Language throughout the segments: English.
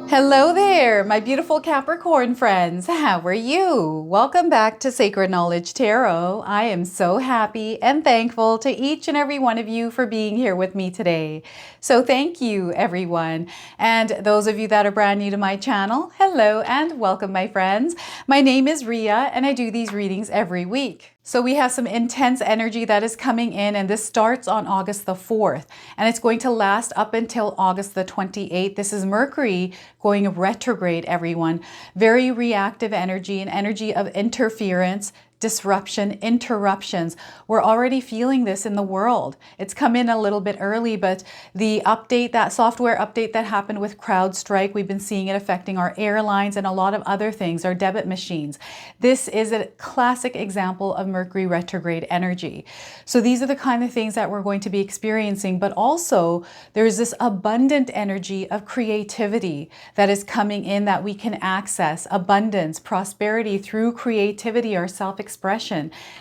Hello there, my beautiful Capricorn friends. How are you? Welcome back to Sacred Knowledge Tarot. I am so happy and thankful to each and every one of you for being here with me today. So thank you, everyone. And those of you that are brand new to my channel, hello and welcome, my friends. My name is Ria and I do these readings every week. So we have some intense energy that is coming in, and this starts on August the 4th, and it's going to last up until August the 28th. This is Mercury going retrograde, everyone. Very reactive energy, an energy of interference, disruption, interruptions. We're already feeling this in the world. It's come in a little bit early, but the update, that software update that happened with CrowdStrike, we've been seeing it affecting our airlines and a lot of other things, our debit machines. This is a classic example of Mercury retrograde energy. So these are the kind of things that we're going to be experiencing, but also there's this abundant energy of creativity that is coming in that we can access, abundance, prosperity through creativity, our self-expression.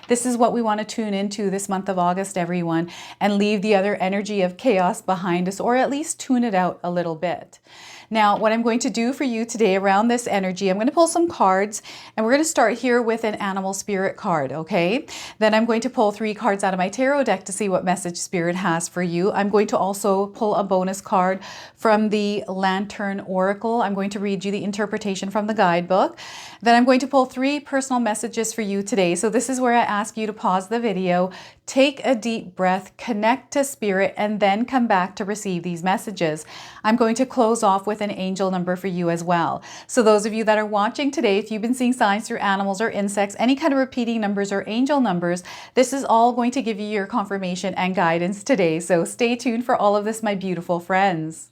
This is what we want to tune into this month of August, everyone, and leave the other energy of chaos behind us, or at least tune it out a little bit. Now, what I'm going to do for you today around this energy, I'm going to pull some cards, and we're going to start here with an animal spirit card, okay? Then I'm going to pull 3 cards out of my tarot deck to see what message spirit has for you. I'm going to also pull a bonus card from the Lantern Oracle. I'm going to read you the interpretation from the guidebook. Then I'm going to pull 3 personal messages for you today. So this is where I ask you to pause the video, take a deep breath, connect to spirit, and then come back to receive these messages. I'm going to close off with an angel number for you as well. So those of you that are watching today, if you've been seeing signs through animals or insects, any kind of repeating numbers or angel numbers, this is all going to give you your confirmation and guidance today. So stay tuned for all of this, my beautiful friends.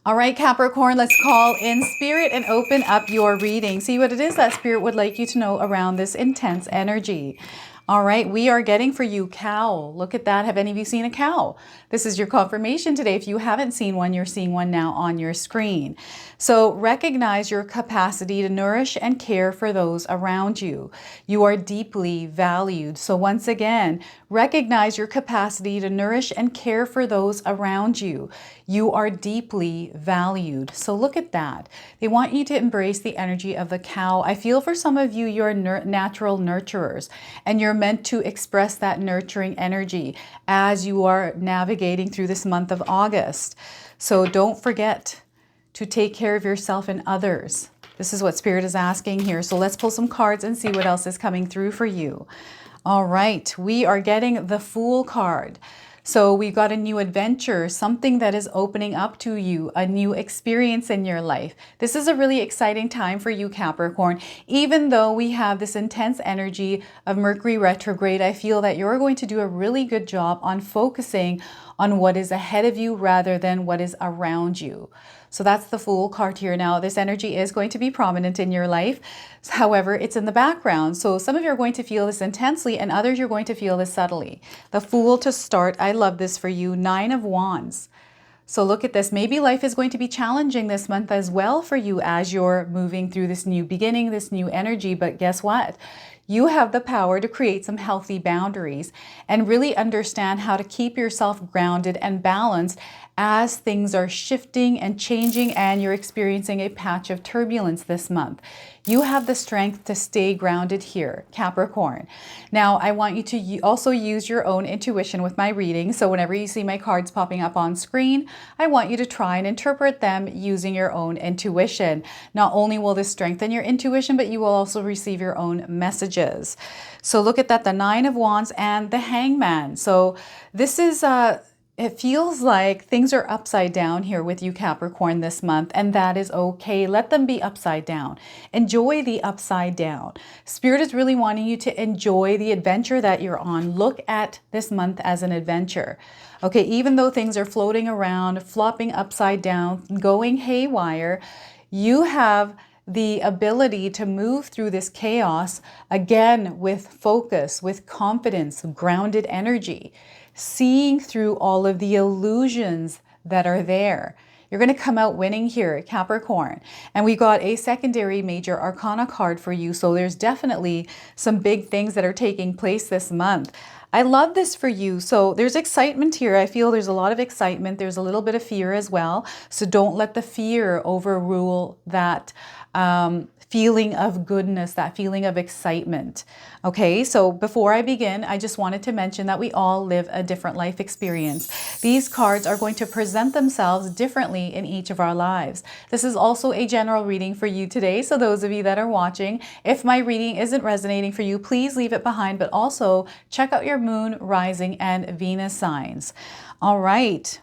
All right, Capricorn, let's call in spirit and open up your reading. See what it is that spirit would like you to know around this intense energy. All right, we are getting for you cow. Look at that. Have any of you seen a cow? This is your confirmation today. If you haven't seen one, you're seeing one now on your screen. So recognize your capacity to nourish and care for those around you. You are deeply valued. So once again, recognize your capacity to nourish and care for those around you. You are deeply valued. So look at that. They want you to embrace the energy of the cow. I feel for some of you, you're natural nurturers, and you're meant to express that nurturing energy as you are navigating through this month of August. So don't forget to take care of yourself and others. This is what Spirit is asking here. So let's pull some cards and see what else is coming through for you. All right, we are getting the Fool card. So we've got a new adventure, something that is opening up to you, a new experience in your life. This is a really exciting time for you, Capricorn. Even though we have this intense energy of Mercury retrograde, I feel that you're going to do a really good job on focusing on what is ahead of you rather than what is around you. So that's the Fool card here. Now, this energy is going to be prominent in your life. However, it's in the background. So some of you are going to feel this intensely and others you're going to feel this subtly. The Fool to start. I love this for you. 9 of Wands. So look at this. Maybe life is going to be challenging this month as well for you as you're moving through this new beginning, this new energy. But guess what? You have the power to create some healthy boundaries and really understand how to keep yourself grounded and balanced as things are shifting and changing and you're experiencing a patch of turbulence this month. You have the strength to stay grounded here, Capricorn. Now, I want you to also use your own intuition with my reading. So whenever you see my cards popping up on screen, I want you to try and interpret them using your own intuition. Not only will this strengthen your intuition, but you will also receive your own messages. So look at that, the 9 of Wands and the Hangman. So this is it feels like things are upside down here with you, Capricorn, this month, and that is okay. Let them be upside down. Enjoy the upside down. Spirit is really wanting you to enjoy the adventure that you're on. Look at this month as an adventure. Okay, even though things are floating around, flopping upside down, going haywire, you have the ability to move through this chaos again with focus, with confidence, grounded energy, seeing through all of the illusions that are there. You're going to come out winning here, Capricorn. And we got a secondary major arcana card for you. So there's definitely some big things that are taking place this month. I love this for you. So there's excitement here. I feel there's a lot of excitement. There's a little bit of fear as well. So don't let the fear overrule that feeling of goodness, that feeling of excitement. Okay, so before I begin, I just wanted to mention that we all live a different life experience. These cards are going to present themselves differently in each of our lives. This is also a general reading for you today. So those of you that are watching, if my reading isn't resonating for you, please leave it behind, but also check out your moon, rising, and Venus signs. All right,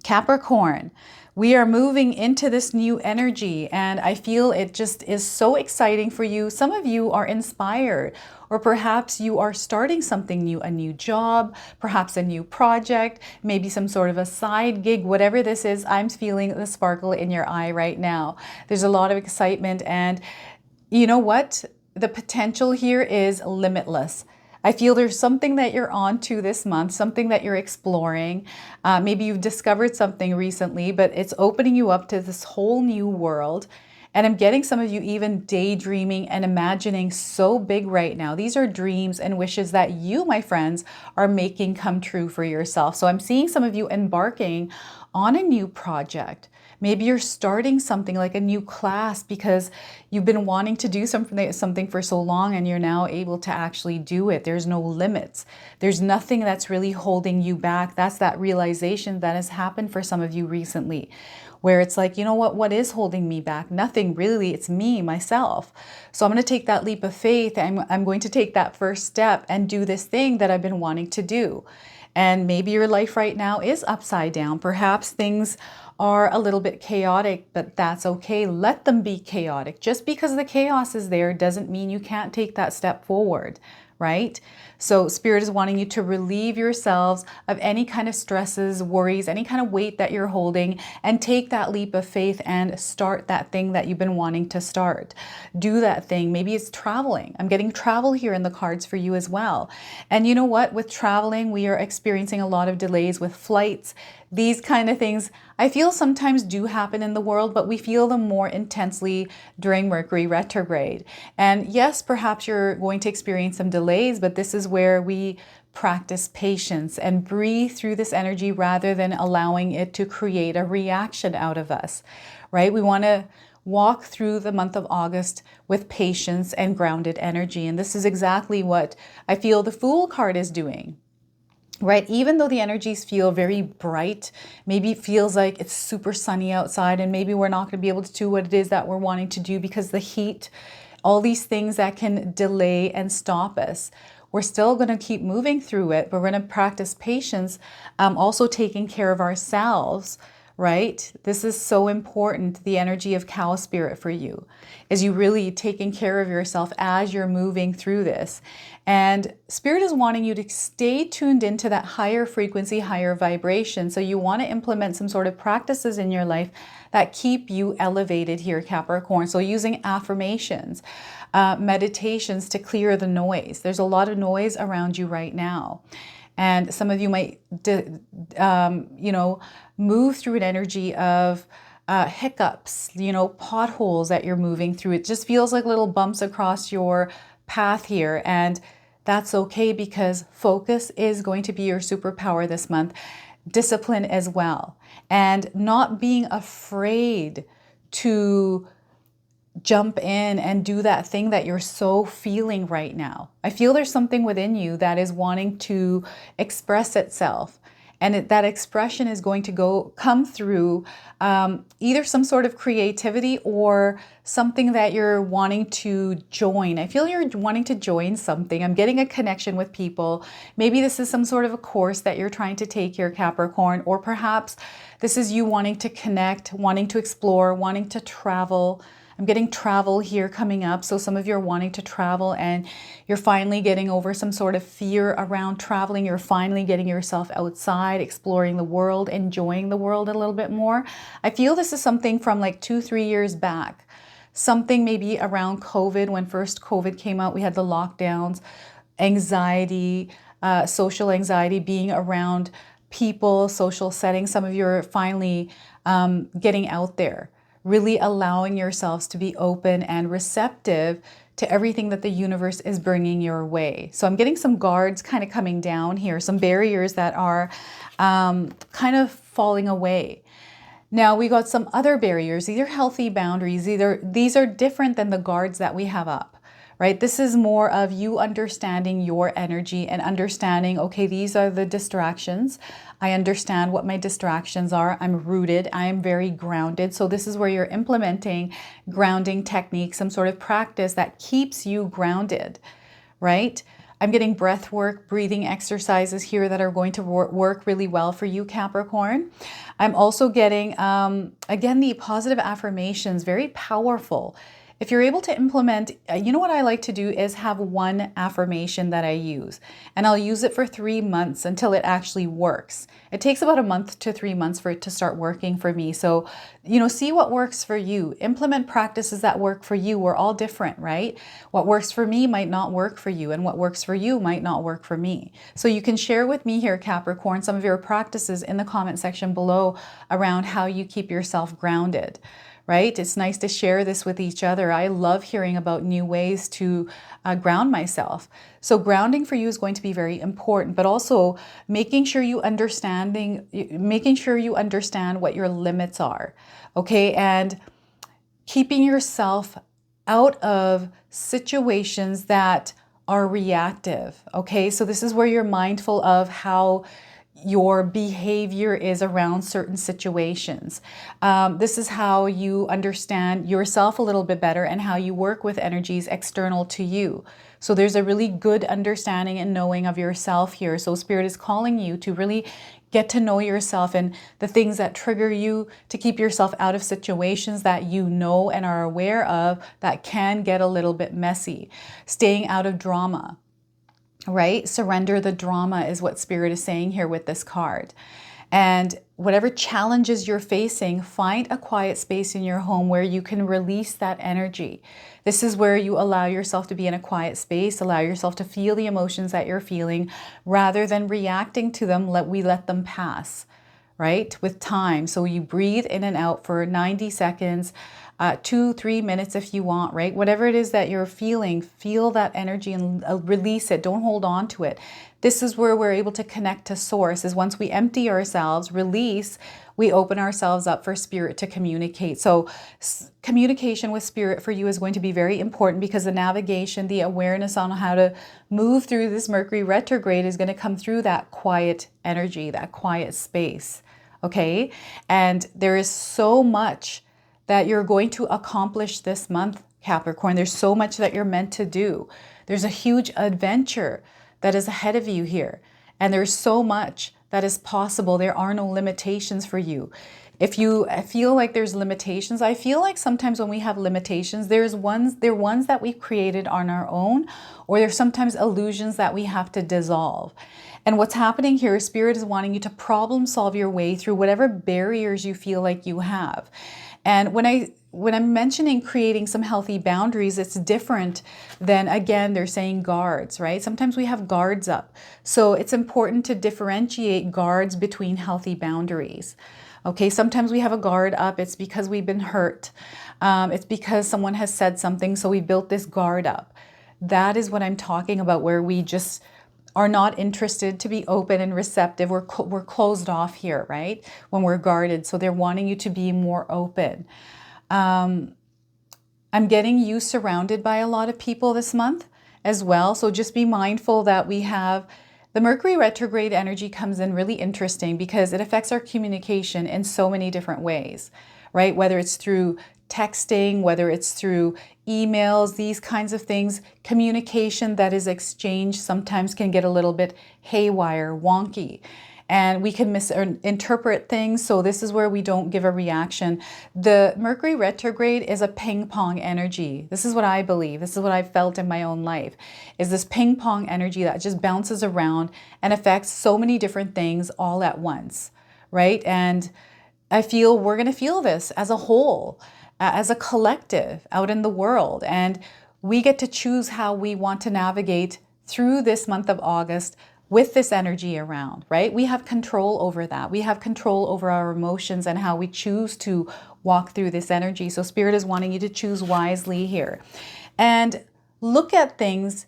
Capricorn. We are moving into this new energy, and I feel it just is so exciting for you. Some of you are inspired, or perhaps you are starting something new, a new job, perhaps a new project, maybe some sort of a side gig, whatever this is. I'm feeling the sparkle in your eye right now. There's a lot of excitement, and you know what? The potential here is limitless. I feel there's something that you're on to this month, something that you're exploring. Maybe you've discovered something recently, but it's opening you up to this whole new world. And I'm getting some of you even daydreaming and imagining so big right now. These are dreams and wishes that you, my friends, are making come true for yourself. So I'm seeing some of you embarking on a new project. Maybe you're starting something like a new class because you've been wanting to do something for so long, and you're now able to actually do it. There's no limits. There's nothing that's really holding you back. That's that realization that has happened for some of you recently, where it's like, you know what is holding me back? Nothing really. It's me, myself. So I'm going to take that leap of faith. I'm going to take that first step and do this thing that I've been wanting to do. And maybe your life right now is upside down. Perhaps things are a little bit chaotic, but that's okay. Let them be chaotic. Just because the chaos is there doesn't mean you can't take that step forward, right? So Spirit is wanting you to relieve yourselves of any kind of stresses, worries, any kind of weight that you're holding, and take that leap of faith and start that thing that you've been wanting to start. Do that thing. Maybe it's traveling. I'm getting travel here in the cards for you as well. And you know what? With traveling, we are experiencing a lot of delays with flights. These kind of things I feel sometimes do happen in the world, but we feel them more intensely during Mercury retrograde. And yes, perhaps you're going to experience some delays, but this is where we practice patience and breathe through this energy rather than allowing it to create a reaction out of us, right? We want to walk through the month of August with patience and grounded energy. And this is exactly what I feel the Fool card is doing. Right? Even though the energies feel very bright, maybe it feels like it's super sunny outside, and maybe we're not going to be able to do what it is that we're wanting to do because the heat, all these things that can delay and stop us. We're still going to keep moving through it, but we're going to practice patience, also taking care of ourselves, right? This is so important. The energy of cow spirit for you is you really taking care of yourself as you're moving through this. And Spirit is wanting you to stay tuned into that higher frequency, higher vibration. So you want to implement some sort of practices in your life that keep you elevated here, Capricorn. So using affirmations, meditations to clear the noise. There's a lot of noise around you right now. And some of you might, move through an energy of hiccups, potholes that you're moving through. It just feels like little bumps across your path here. And that's okay, because focus is going to be your superpower this month. Discipline as well. And not being afraid to jump in and do that thing that you're so feeling right now. I feel there's something within you that is wanting to express itself. And that expression is going to come through either some sort of creativity or something that you're wanting to join. I feel you're wanting to join something. I'm getting a connection with people. Maybe this is some sort of a course that you're trying to take here, Capricorn, or perhaps this is you wanting to connect, wanting to explore, wanting to travel. I'm getting travel here coming up. So some of you are wanting to travel and you're finally getting over some sort of fear around traveling. You're finally getting yourself outside, exploring the world, enjoying the world a little bit more. I feel this is something from like 2-3 years back. Something maybe around COVID, when first COVID came out, we had the lockdowns, anxiety, social anxiety, being around people, social settings. Some of you are finally getting out there, really allowing yourselves to be open and receptive to everything that the universe is bringing your way. So I'm getting some guards kind of coming down here, some barriers that are kind of falling away. Now we got some other barriers. These are healthy boundaries. These are different than the guards that we have up, right? This is more of you understanding your energy and understanding, okay, these are the distractions. I understand what my distractions are. I'm rooted. I am very grounded. So this is where you're implementing grounding techniques, some sort of practice that keeps you grounded, right? I'm getting breath work, breathing exercises here that are going to work really well for you, Capricorn. I'm also getting, again, the positive affirmations, very powerful. If you're able to implement, you know what I like to do is have one affirmation that I use, and I'll use it for 3 months until it actually works. It takes about a month to 3 months for it to start working for me. So, you know, see what works for you. Implement practices that work for you. We're all different, right? What works for me might not work for you, and what works for you might not work for me. So you can share with me here, Capricorn, some of your practices in the comment section below around how you keep yourself grounded. Right? It's nice to share this with each other. I love hearing about new ways to ground myself. So grounding for you is going to be very important, but also making sure you understand what your limits are. Okay. And keeping yourself out of situations that are reactive. Okay. So this is where you're mindful of how your behavior is around certain situations. This is how you understand yourself a little bit better and how you work with energies external to you. So there's a really good understanding and knowing of yourself here. So Spirit is calling you to really get to know yourself and the things that trigger you, to keep yourself out of situations that you know and are aware of that can get a little bit messy. Staying out of drama. Right? Surrender the drama is what Spirit is saying here with this card. And whatever challenges you're facing, find a quiet space in your home where you can release that energy. This is where you allow yourself to be in a quiet space, allow yourself to feel the emotions that you're feeling rather than reacting to them. We let them pass, right? With time. So you breathe in and out for 90 seconds, 2-3 minutes if you want, right? Whatever it is that you're feeling, feel that energy and release it. Don't hold on to it. This is where we're able to connect to source, is once we empty ourselves, release, we open ourselves up for Spirit to communicate. So communication with Spirit for you is going to be very important, because the navigation, the awareness on how to move through this Mercury retrograde is going to come through that quiet energy, that quiet space. Okay. And there is so much that you're going to accomplish this month, Capricorn. There's so much that you're meant to do. There's a huge adventure that is ahead of you here. And there's so much that is possible. There are no limitations for you. If you feel like there's limitations, I feel like sometimes when we have limitations, they're ones that we've created on our own, or there's sometimes illusions that we have to dissolve. And what's happening here, Spirit is wanting you to problem solve your way through whatever barriers you feel like you have. And when I'm mentioning creating some healthy boundaries, it's different than, again, they're saying guards, right? Sometimes we have guards up. So it's important to differentiate guards between healthy boundaries. Okay, sometimes we have a guard up. It's because we've been hurt. It's because someone has said something, so we built this guard up. That is what I'm talking about, where we just are not interested to be open and receptive. We're closed off here, right? When we're guarded. So they're wanting you to be more open. I'm getting you surrounded by a lot of people this month as well. So just be mindful that we have the Mercury retrograde energy comes in really interesting because it affects our communication in so many different ways, right? Whether it's through texting, whether it's through emails, these kinds of things. Communication that is exchanged sometimes can get a little bit haywire, wonky, and we can misinterpret things. So this is where we don't give a reaction. The Mercury retrograde is a ping pong energy. This is what I believe. This is what I've felt in my own life, is this ping pong energy that just bounces around and affects so many different things all at once, right? And I feel we're going to feel this as a whole, as a collective out in the world. And we get to choose how we want to navigate through this month of August, with this energy around, right? We have control over that. We have control over our emotions and how we choose to walk through this energy. So Spirit is wanting you to choose wisely here and look at things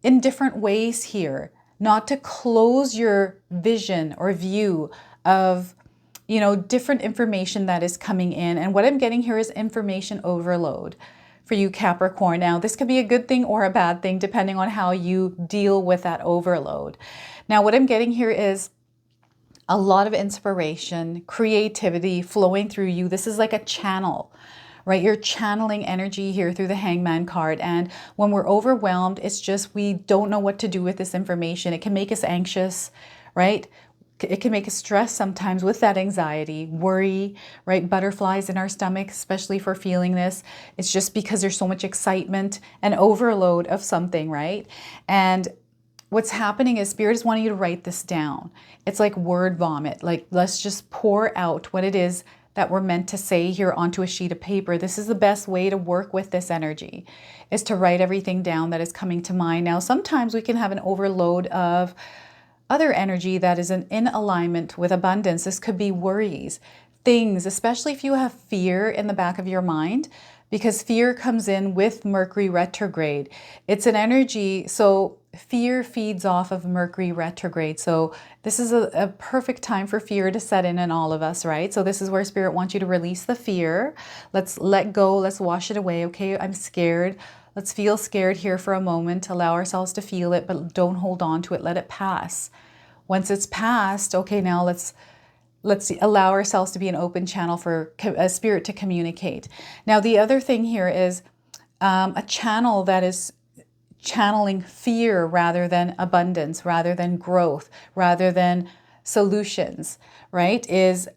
in different ways here, not to close your vision or view of, you know, different information that is coming in. And what I'm getting here is information overload for you, Capricorn. Now, this could be a good thing or a bad thing, depending on how you deal with that overload. Now, what I'm getting here is a lot of inspiration, creativity flowing through you. This is like a channel, right? You're channeling energy here through the Hangman card. And when we're overwhelmed, it's just we don't know what to do with this information. It can make us anxious, right? It can make us stress sometimes with that anxiety, worry, right? Butterflies in our stomach, especially for feeling this. It's just because there's so much excitement and overload of something, right? And what's happening is Spirit is wanting you to write this down. It's like word vomit. Like, let's just pour out what it is that we're meant to say here onto a sheet of paper. This is the best way to work with this energy, is to write everything down that is coming to mind. Now, sometimes we can have an overload of other energy that is in alignment with abundance. This could be worries, things, especially if you have fear in the back of your mind, because fear comes in with Mercury retrograde. It's an energy, so fear feeds off of Mercury retrograde. So this is a perfect time for fear to set in all of us, right? So this is where Spirit wants you to release the fear. Let's let go. Let's wash it away. Okay, I'm scared. Let's feel scared here for a moment. Allow ourselves to feel it, but don't hold on to it. Let it pass. Once it's passed, okay, now let's allow ourselves to be an open channel for a Spirit to communicate. Now, the other thing here is a channel that is channeling fear rather than abundance, rather than growth, rather than solutions, right? Is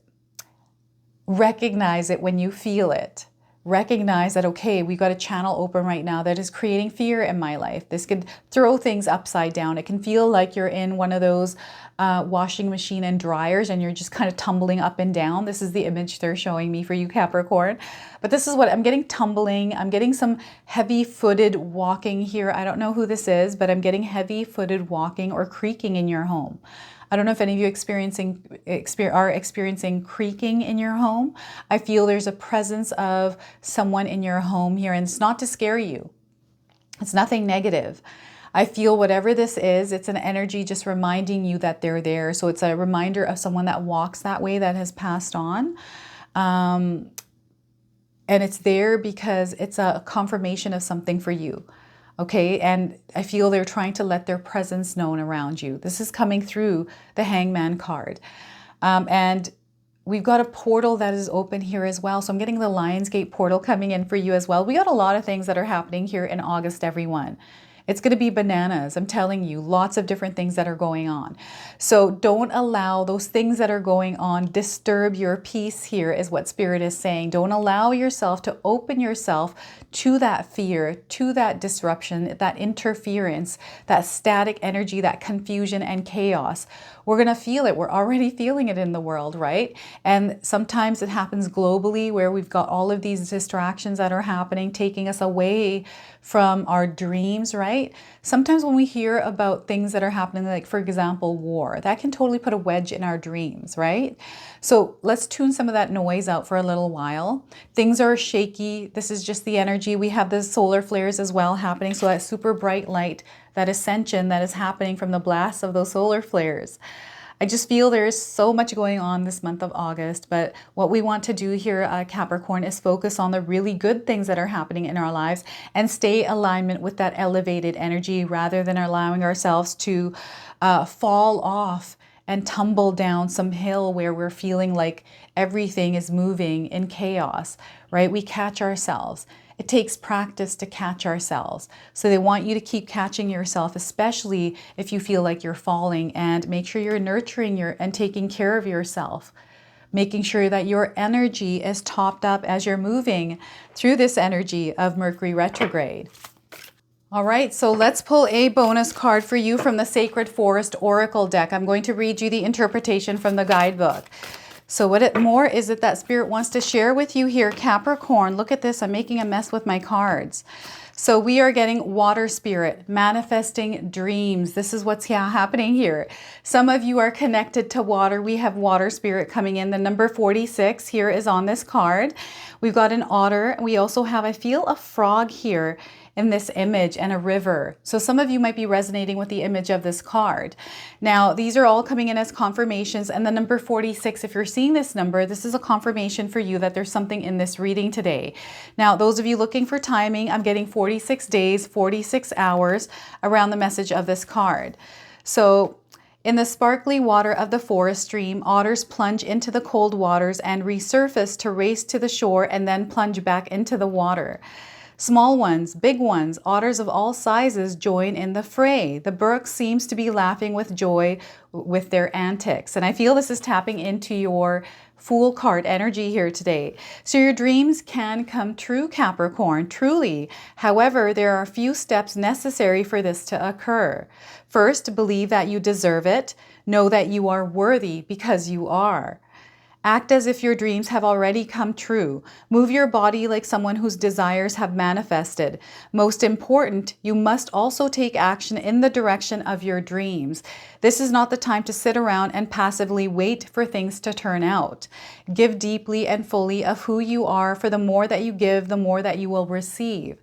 recognize it when you feel it. Recognize that, okay, we got a channel open right now that is creating fear in my life. This could throw things upside down. It can feel like you're in one of those washing machine and dryers and you're just kind of tumbling up and down. This is the image they're showing me for you, Capricorn. But this is what I'm getting: tumbling. I'm getting some heavy-footed walking here. I don't know who this is, but I'm getting heavy-footed walking or creaking in your home. I don't know if any of you are experiencing creaking in your home. I feel there's a presence of someone in your home here, and it's not to scare you. It's nothing negative. I feel whatever this is, it's an energy just reminding you that they're there. So it's a reminder of someone that walks that way that has passed on. And it's there because it's a confirmation of something for you. Okay, and I feel they're trying to let their presence known around you. This is coming through the Hangman card. And we've got a portal that is open here as well. So I'm getting the Lionsgate portal coming in for you as well. We got a lot of things that are happening here in August, everyone. It's going to be bananas. I'm telling you, lots of different things that are going on. So don't allow those things that are going on disturb your peace here, is what Spirit is saying. Don't allow yourself to open yourself to that fear, to that disruption, that interference, that static energy, that confusion and chaos. We're going to feel it. We're already feeling it in the world, right? And sometimes it happens globally, where we've got all of these distractions that are happening, taking us away from our dreams, right? Sometimes when we hear about things that are happening, like for example, war, that can totally put a wedge in our dreams, right? So let's tune some of that noise out for a little while. Things are shaky. This is just the energy. We have the solar flares as well happening. So that super bright light, that ascension that is happening from the blasts of those solar flares. I just feel there's so much going on this month of August, but what we want to do here, Capricorn, is focus on the really good things that are happening in our lives and stay alignment with that elevated energy, rather than allowing ourselves to fall off and tumble down some hill where we're feeling like everything is moving in chaos, right? We catch ourselves. It takes practice to catch ourselves. So they want you to keep catching yourself, especially if you feel like you're falling, and make sure you're nurturing and taking care of yourself, making sure that your energy is topped up as you're moving through this energy of Mercury retrograde. All right, so let's pull a bonus card for you from the Sacred Forest Oracle deck. I'm going to read you the interpretation from the guidebook. So what more is it that Spirit wants to share with you here, Capricorn? Look at this. I'm making a mess with my cards. So we are getting water spirit, manifesting dreams. This is what's happening here. Some of you are connected to water. We have water spirit coming in. The number 46 here is on this card. We've got an otter. We also have, I feel, a frog here in this image and a river. So some of you might be resonating with the image of this card. Now, these are all coming in as confirmations. And the number 46, if you're seeing this number, this is a confirmation for you that there's something in this reading today. Now, those of you looking for timing, I'm getting 46 days, 46 hours around the message of this card. So in the sparkly water of the forest stream, otters plunge into the cold waters and resurface to race to the shore and then plunge back into the water. Small ones, big ones, otters of all sizes join in the fray. The brook seems to be laughing with joy with their antics. And I feel this is tapping into your Fool card energy here today. So your dreams can come true, Capricorn, truly. However, there are a few steps necessary for this to occur. First, believe that you deserve it. Know that you are worthy because you are. Act as if your dreams have already come true. Move your body like someone whose desires have manifested. Most important, you must also take action in the direction of your dreams. This is not the time to sit around and passively wait for things to turn out. Give deeply and fully of who you are, for the more that you give, the more that you will receive.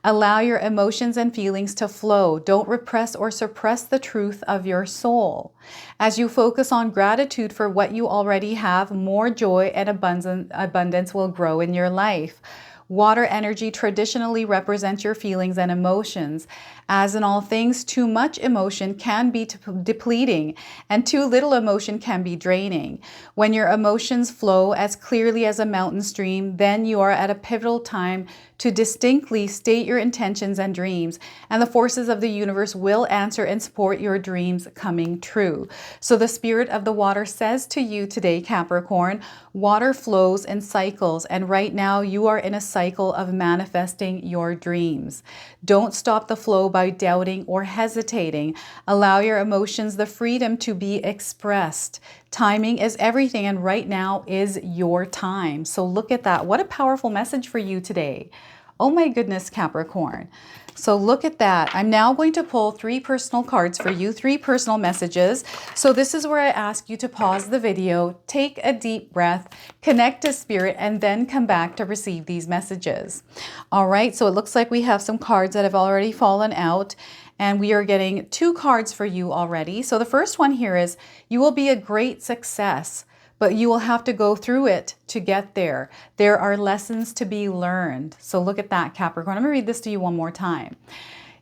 Allow your emotions and feelings to flow. Don't repress or suppress the truth of your soul. As you focus on gratitude for what you already have, more joy and abundance will grow in your life. Water energy traditionally represents your feelings and emotions. As in all things, too much emotion can be depleting, and too little emotion can be draining. When your emotions flow as clearly as a mountain stream, then you are at a pivotal time to distinctly state your intentions and dreams, and the forces of the universe will answer and support your dreams coming true. So the spirit of the water says to you today, Capricorn, water flows in cycles, and right now you are in a cycle of manifesting your dreams. Don't stop the flow by doubting or hesitating. Allow your emotions the freedom to be expressed. Timing is everything, and right now is your time. So look at that. What a powerful message for you today. Oh my goodness, Capricorn. So look at that. I'm now going to pull 3 personal cards for you, 3 personal messages. So this is where I ask you to pause the video, take a deep breath, connect to spirit, and then come back to receive these messages. All right, so it looks like we have some cards that have already fallen out, and we are getting 2 cards for you already. So the first one here is, you will be a great success, but you will have to go through it to get there. There are lessons to be learned. So look at that, Capricorn. I'm going to read this to you one more time.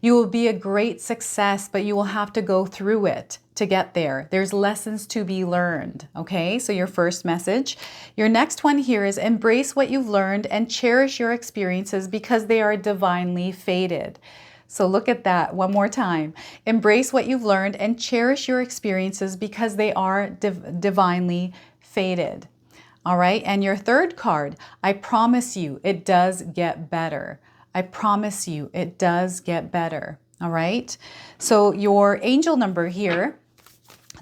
You will be a great success, but you will have to go through it to get there. There's lessons to be learned. Okay, so your first message. Your next one here is, embrace what you've learned and cherish your experiences because they are divinely fated. So look at that one more time. Embrace what you've learned and cherish your experiences because they are divinely fated. All right, and your third card, I promise you it does get better. I promise you it does get better. All right, so your angel number here,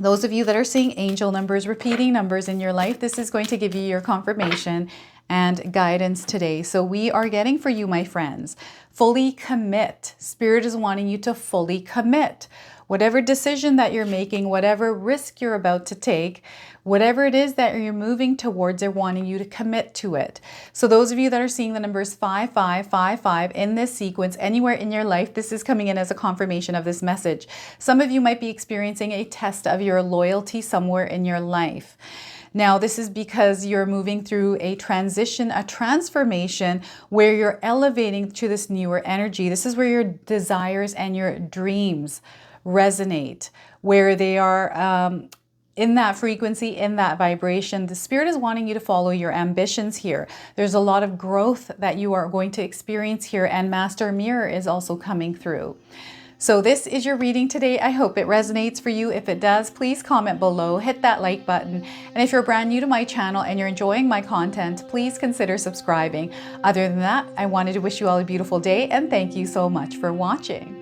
those of you that are seeing angel numbers, repeating numbers in your life, this is going to give you your confirmation and guidance today. So we are getting for you, my friends, fully commit. Spirit is wanting you to fully commit. Whatever decision that you're making, whatever risk you're about to take, whatever it is that you're moving towards, they're wanting you to commit to it. So those of you that are seeing the numbers 5555 in this sequence, anywhere in your life, this is coming in as a confirmation of this message. Some of you might be experiencing a test of your loyalty somewhere in your life. Now, this is because you're moving through a transition, a transformation where you're elevating to this newer energy. This is where your desires and your dreams resonate, where they are in that frequency, in that vibration. The spirit is wanting you to follow your ambitions here. There's a lot of growth that you are going to experience here, and Master Mirror is also coming through. So this is your reading today. I hope it resonates for you. If it does, please comment below, hit that like button. And if you're brand new to my channel and you're enjoying my content, please consider subscribing. Other than that, I wanted to wish you all a beautiful day and thank you so much for watching.